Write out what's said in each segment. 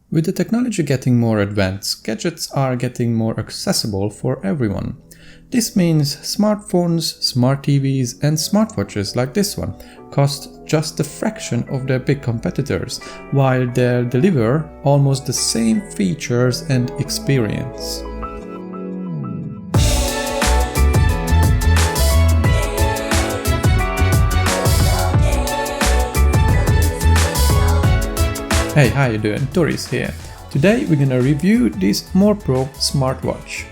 With the technology getting more advanced, gadgets are getting more accessible for everyone. This means smartphones, smart TVs and smartwatches like this one cost just a fraction of their big competitors, while they deliver almost the same features and experience. Hey, how you doing? Toris here. Today we're gonna review this MorePro Smartwatch.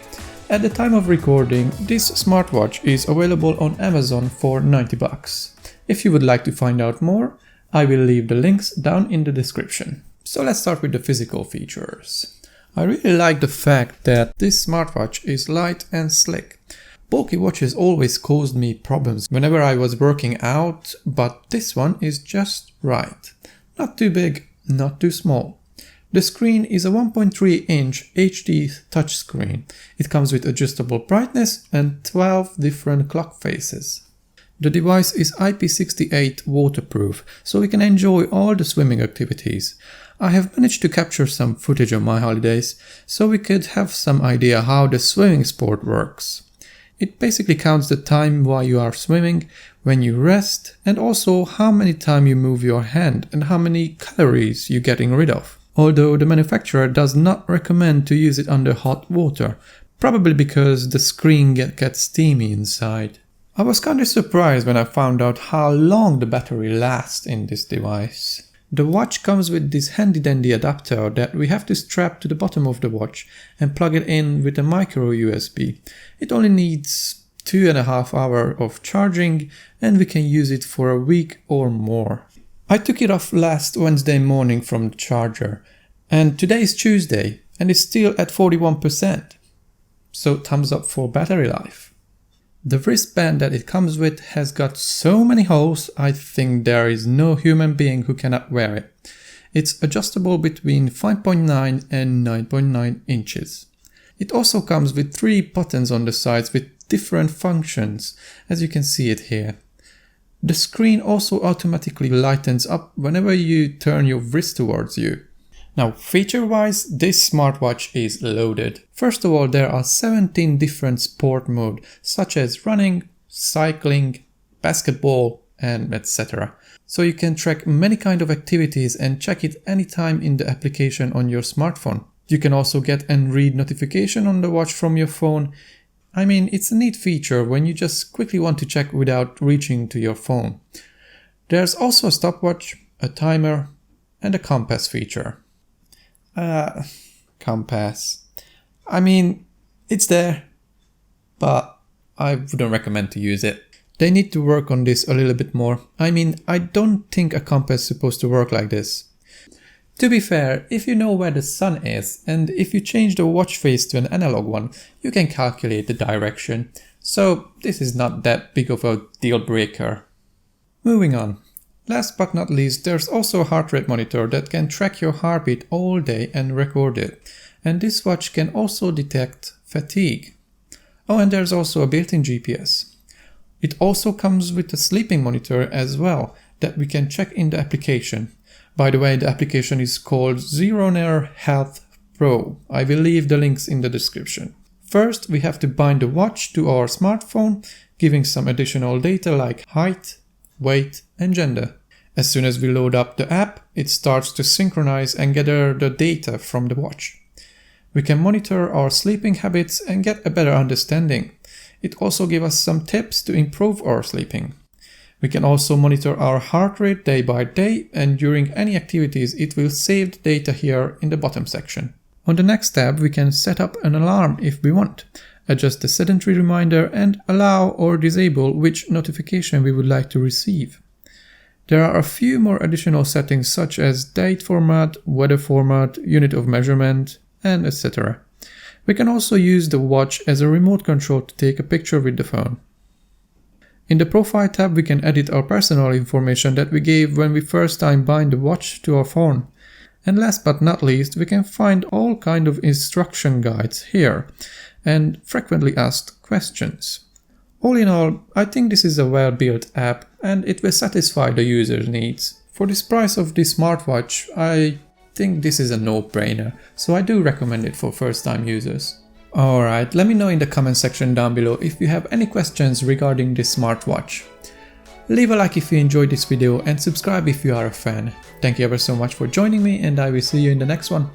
At the time of recording, this smartwatch is available on Amazon for 90 bucks. If you would like to find out more, I will leave the links down in the description. So let's start with the physical features. I really like the fact that this smartwatch is light and slick. Bulky watches always caused me problems whenever I was working out, but this one is just right. Not too big, not too small. The screen is a 1.3-inch HD touchscreen. It comes with adjustable brightness and 12 different clock faces. The device is IP68 waterproof, so we can enjoy all the swimming activities. I have managed to capture some footage on my holidays, so we could have some idea how the swimming sport works. It basically counts the time while you are swimming, when you rest, and also how many times you move your hand and how many calories you're getting rid of. Although the manufacturer does not recommend to use it under hot water, probably because the screen gets steamy inside. I was kind of surprised when I found out how long the battery lasts in this device. The watch comes with this handy dandy adapter that we have to strap to the bottom of the watch and plug it in with a micro USB. It only needs 2.5 hours of charging and we can use it for a week or more. I took it off last Wednesday morning from the charger and today is Tuesday and it's still at 41%. So thumbs up for battery life. The wristband that it comes with has got so many holes, I think there is no human being who cannot wear it. It's adjustable between 5.9 and 9.9 inches. It also comes with 3 buttons on the sides with different functions, as you can see it here. The screen also automatically lightens up whenever you turn your wrist towards you. Now, feature-wise, this smartwatch is loaded. First of all, there are 17 different sport modes, such as running, cycling, basketball, and etc. So you can track many kind of activities and check it anytime in the application on your smartphone. You can also get and read notification on the watch from your phone. I mean, it's a neat feature when you just quickly want to check without reaching to your phone. There's also a stopwatch, a timer, and a compass feature. Compass. I mean, it's there, but I wouldn't recommend to use it. They need to work on this a little bit more. I mean, I don't think a compass is supposed to work like this. To be fair, if you know where the sun is, and if you change the watch face to an analog one, you can calculate the direction. So this is not that big of a deal breaker. Moving on. Last but not least, there's also a heart rate monitor that can track your heartbeat all day and record it. And this watch can also detect fatigue. Oh, and there's also a built-in GPS. It also comes with a sleeping monitor as well that we can check in the application. By the way, the application is called Zeroner Health Pro. I will leave the links in the description. First, we have to bind the watch to our smartphone, giving some additional data like height, weight, and gender. As soon as we load up the app, it starts to synchronize and gather the data from the watch. We can monitor our sleeping habits and get a better understanding. It also gives us some tips to improve our sleeping. We can also monitor our heart rate day by day, and during any activities it will save the data here in the bottom section. On the next tab we can set up an alarm if we want, adjust the sedentary reminder and allow or disable which notification we would like to receive. There are a few more additional settings such as date format, weather format, unit of measurement, and etc. We can also use the watch as a remote control to take a picture with the phone. In the Profile tab we can edit our personal information that we gave when we first time bind the watch to our phone. And last but not least, we can find all kind of instruction guides here and frequently asked questions. All in all, I think this is a well-built app and it will satisfy the user's needs. For this price of this smartwatch, I think this is a no-brainer, so I do recommend it for first-time users. Alright, let me know in the comment section down below if you have any questions regarding this smartwatch. Leave a like if you enjoyed this video and subscribe if you are a fan. Thank you ever so much for joining me, and I will see you in the next one.